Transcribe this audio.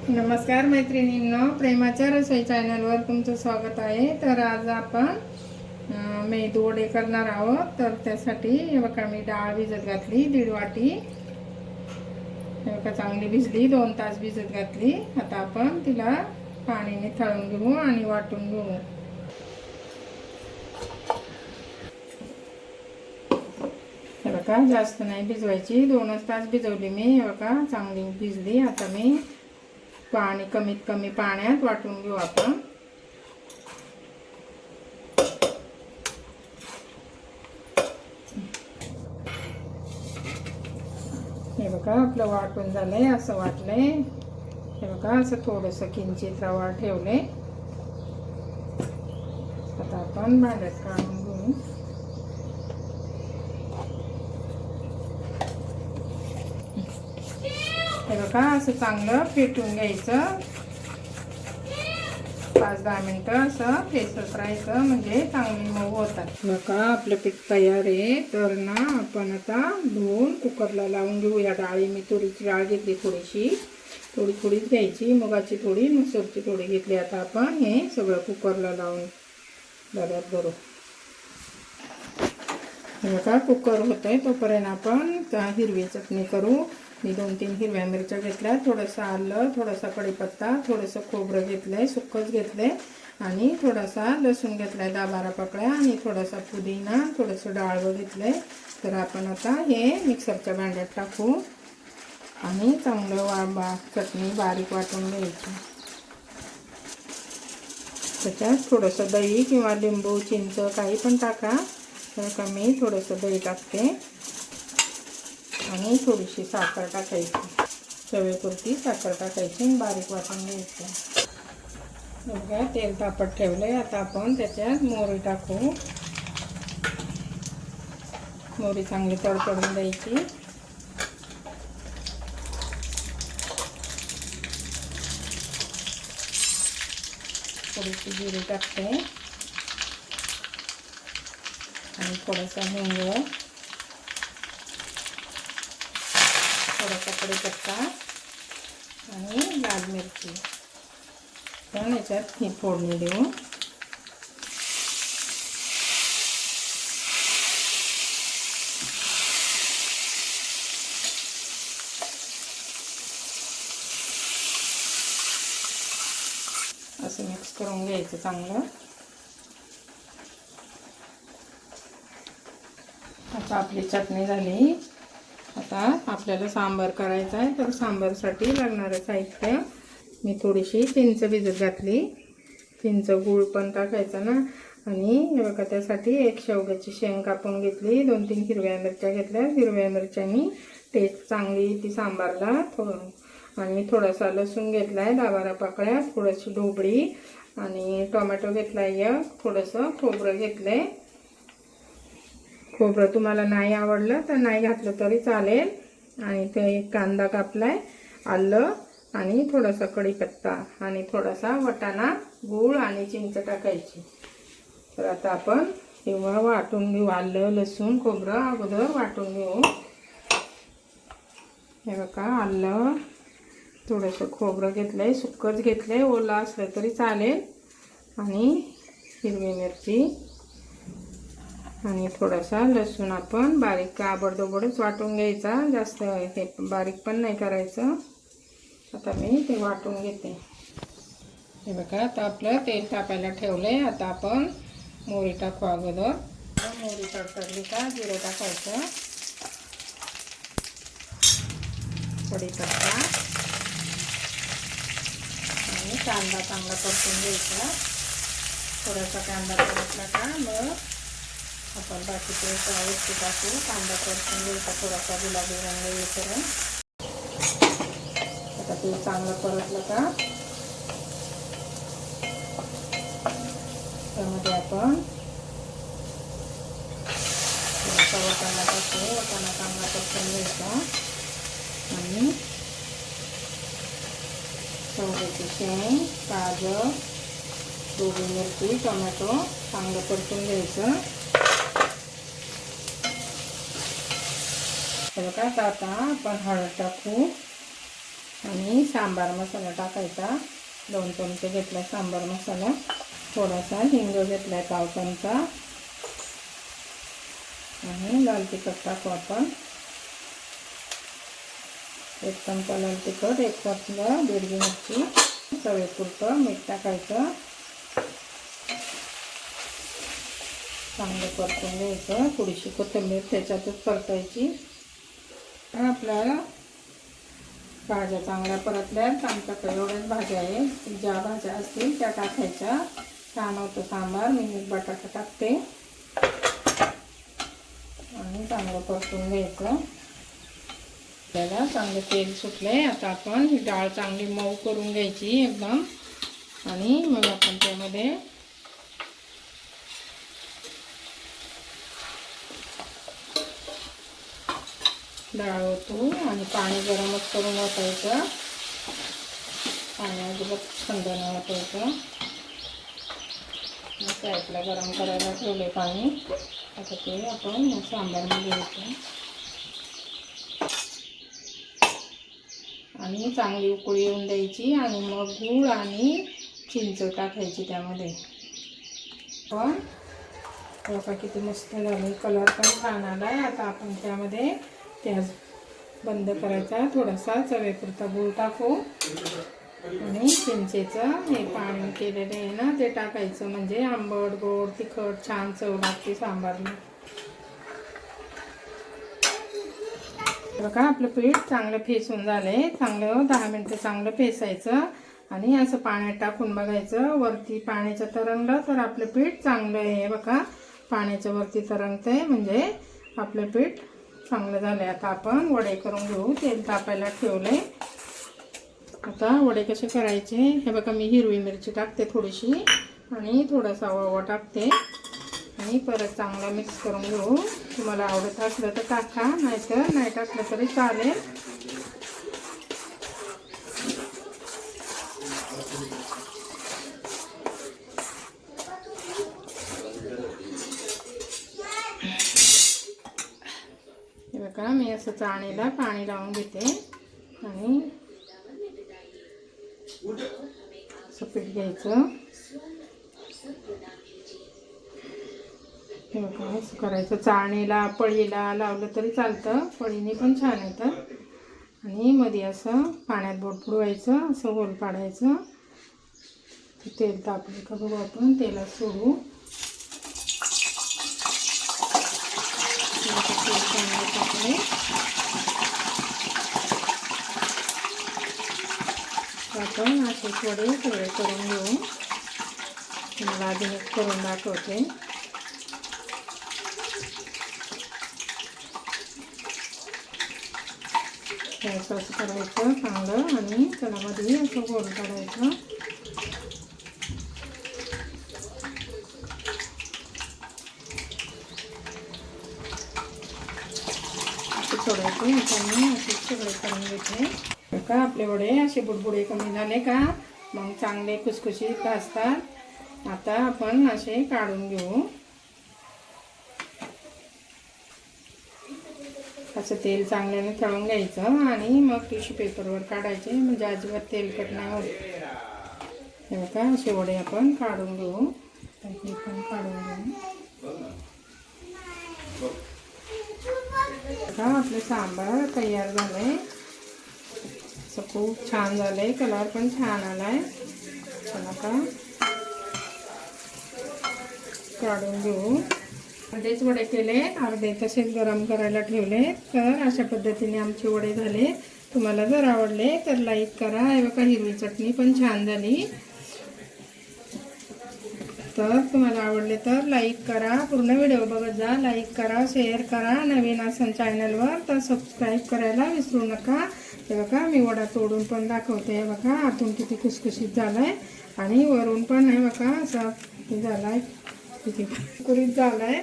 नमस्कार मैत्रिणींनो, प्रेमाच्या रसोई चॅनलवर तुमचं स्वागत आहे। तर आज आपण मेदू वडे करणार आहोत। तर त्यासाठी हे बघा, मी डाळ भिजत घातली 1.5 वाटी। हे बघा, चांगली भिजली, 2 तास भिजत घातली। आता आपण तिला पाण्याने थळून घेऊ आणि वाटून घेऊ। हे बघा, जास्त नाही भिजवायची, 2 तास भिजवली मी। हे बघा, चांगली भिजली। आता मी पाणी कमीत कमी पाण्यात वाटून घेऊ आपण। हे बघा, आपलं वाटून झालंय, असं वाटलंय। हे बघा, असं थोडंसं किंचित रवा ठेवले। आता आपण भांड्यात काढून घेऊ। हे बघा, असं चांगलं फेटून घ्यायचं, 5-10 मिनिटं असं फेसत राहायचं, म्हणजे चांगली मऊ होतात। बघा, आपलं पीठ तयार आहे। तर ना आपण आता धुवून कुकरला लावून घेऊ। या डाळी मी तुरीची डाळ घेतली, थोडीच घ्यायची, मुगाची थोडी, मसूरची थोडी घेतली। आता आपण हे सगळं कुकरला लावून डब्यात भरू। हे बघा, कुकर होतंय, तोपर्यंत आपण हिरवी चटणी करू। मी 2-3 हिरव्या मिरच्या घेतल्या, थोडंसं आलं, थोडासा कढीपत्ता, थोडंसं खोबरं घेतलंय, सुक्कच घेतलंय, आणि थोडासा लसूण घेतलाय 10-12 पाकळ्या, आणि थोडासा पुदिना, थोडंसं डाळवं घेतलंय। तर आपण आता हे मिक्सरच्या भांड्यात टाकू आणि चांगलं चटणी बारीक वाटून घ्यायची। त्याच्यात थोडंसं दही किंवा लिंबू, चिंच काही पण टाका। तर कमी थोडंसं दही टाकते आणि थोडीशी साखर टाकायची, चवीपुरती साखर टाकायची, बारीक वाटून घ्यायचं। बघा, तेल तापत ठेवलंय। आता आपण त्याच्यात मोहरी टाकू। मोहरी चांगली तडतडून द्यायची। थोडीशी जिरे टाकते आणि थोडासा हिंग, थोडासा कढीपत्ता आणि लाल मिरची। पण याच्यात ही फोडणी देऊ। असं मिक्स करून घ्यायचं चांगलं। आता आपली चटणी झाली। आता आपल्याला सांबार करायचा आहे। तर सांबारसाठी लागणारं साहित्य, मी थोडीशी चिंच भिजत घातली, चिंच गूळ पण टाकायचा ना। आणि हे बघा, त्यासाठी 1 शेवग्याची शेंग कापून घेतली, 2-3 हिरव्या मिरच्या घेतल्या। हिरव्या मिरच्यांनी टेस्ट चांगली ती सांबारला। आणि थोडासा लसूण घेतलाय 10-12 पाकळ्या, थोडीशी ढोबळी, आणि टोमॅटो घेतलाय 1, थोडंसं खोबरं घेतलंय। खोबरं तुम्हाला नाही आवडलं तर नाही घातलं तरी चालेल। आणि ते 1 कांदा कापलाय, आलं, आणि थोडासा कढीपत्ता, आणि थोडासा वाटाणा, गूळ आणि चिंच टाकायची। तर आता आपण तेव्हा वाटून घेऊ। आलं, लसूण, खोबरं अगोदर वाटून घेऊ। हे बघा, आलं, थोडंसं खोबरं घेतलंय, सुक्कच घेतलंय, ओला असलं तरी चालेल, आणि हिरवी मिरची आणि थोडासा लसूण आपण बारीक आबडधोबडच वाटून घ्यायचा, जास्त हे बारीक पण नाही करायचं। आता मी ते वाटून घेते। हे बघा, आता आपलं तेल तापायला ठेवलंय। आता आपण मोहरी टाकू अगोदर। मोहरी तडतडली का जिरं टाकायचं, कढीपत्ता, आणि कांदा चांगला परतून घ्यायचा। थोडासा कांदा परतला का मग आपण बाकीचे वस्तू टाकू। कांदा परतून घ्यायचा, थोडासा गुलाबी रंग येईपर्यंत। आता ते चांगलं परतलं का त्यामध्ये आपण थोडासा वाटाणा टाकतो। वाटाणा चांगला परतून घ्यायचा, आणि शेवग्याची शेंग, गाजर, ढोबळी मिरची, टोमॅटो चांगलं परतून घ्यायचं। बघा, आता आपण हळद टाकू। आणि सांबार मसाला टाकायचा. 2 चमचे घेतला सांबार मसाला. थोडासा हिंग घेतला पाव चमचा. आणि लाल तिखट टाकू आपण. 1 चमचा लाल तिखट, 1 चमचा बेडगी मिरची, चवीपुरतं मीठ टाकायचं. चांगलं परतून घ्यायचं. थोडीशी कोथिंबीर त्याच्यातच परतायची. आपल्याला भाज्या चांगल्या परतल्यात. आमच्याकडे एवढ्याच भाज्या आहेत. ज्या भाज्या असतील त्या टाकायच्या. छान होतं सांबार. मी बटाटा टाकते आणि चांगलं परतून घ्यायचं. आपल्याला चांगलं तेल सुटले. आता आपण ही डाळ चांगली मऊ करून घ्यायची एकदम. आणि मग आपण त्यामध्ये डाळ ओतू आणि पाणी गरमच करून ओतायचं. पाणी अजिबात थंड नाही ओतायचं. साईडला गरम करायला ठेवले पाणी. आता ते आपण सांबारमध्ये घ्यायचं आणि चांगली उकळी येऊन द्यायची. आणि मग गूळ आणि चिंच टाकायची त्यामध्ये. पण बघा किती मस्त झाली. कलर पण छान आला. आता आपण त्यामध्ये गॅस बंद करायचा. थोडासा चवीपुरता गूळ टाकू आणि चिंचेचं हे पाणी केलेलं आहे ना ते टाकायचं. म्हणजे आंबट गोड तिखट छान चव लागते सांबारला. बघा आपलं पीठ चांगलं फेसून झालंय. चांगलं 10 मिनटं चांगलं फेसायचं. आणि असं पाण्यात टाकून बघायचं. वरती पाण्याचं तरंगलं तर आपलं पीठ चांगलं आहे. बघा पाण्याच्या वरती तरंगतंय म्हणजे आपलं पीठ चांगलं झालंय. आता आपण वडे करून घेऊ. तेल तापायला ठेवलंय. आता वडे कसे करायचे हे बघा. मी हिरवी मिरची टाकते थोडीशी आणि थोडासा ओवा टाकते. आणि परत चांगला मिक्स करून घेऊ. तुम्हाला आवडत असलं तर टाका, नाहीतर नाही टाकलं तरी चालेल. हे बघा मी असं चाळणीला पाणी लावून घेते आणि असं पीठ घ्यायचं. हे बघा असं करायचं. चाळणीला पळीला लावलं तरी चालतं. पळीने पण छान येतं. आणि मध्ये असं पाण्यात बोट बुडवायचं. असं होल पाडायचं. तेल तापले का बघू आपण. तेलात सोडू. तेल चांगलं टाकले. आपण असे वडे सगळे करून घेऊ. तुम्हाला अजून एक करून दाखवते. असं करायचं चांगलं आणि त्याला मध्ये असं गोल काढायचं. सोडायचे. त्यांनी असे सगळे करून घेतले का. आपले वडे असे बुडबुडे कमी झाले का मग चांगले खुसखुशीत भाजतात. आता आपण असे काढून घेऊ. असं तेल चांगल्याने तळून घ्यायचं आणि मग टिश्यू पेपरवर काढायचे म्हणजे अजिबात तेलकट नाही होत. हे बघा असे वडे आपण काढून घेऊ. हे पण काढून घेऊ. बघा आपलं सांबार तयार झालंय. असं खूप छान झालंय. कलर पण छान आलाय. चला का काढून घेऊ. अर्धेच वडे केले. अर्धे तसेच गरम करायला ठेवले. तर अशा पद्धतीने आमचे वडे झाले. तुम्हाला जर आवडले तर लाईक करा. हे बघा हिरवी चटणी पण छान झाली. तर तुम्हाला आवडले तर लाईक करा. पूर्ण व्हिडिओ बघत जा. लाईक करा, शेअर करा. नवीन असेल चॅनलवर तर सबस्क्राईब करायला विसरू नका. हे बघा मी वडा तोडून पण दाखवते. हे बघा आतून किती खुसखुशीत झालाय आणि वरून पण हे बघा असा झालाय किती कुरकुरीत झालाय.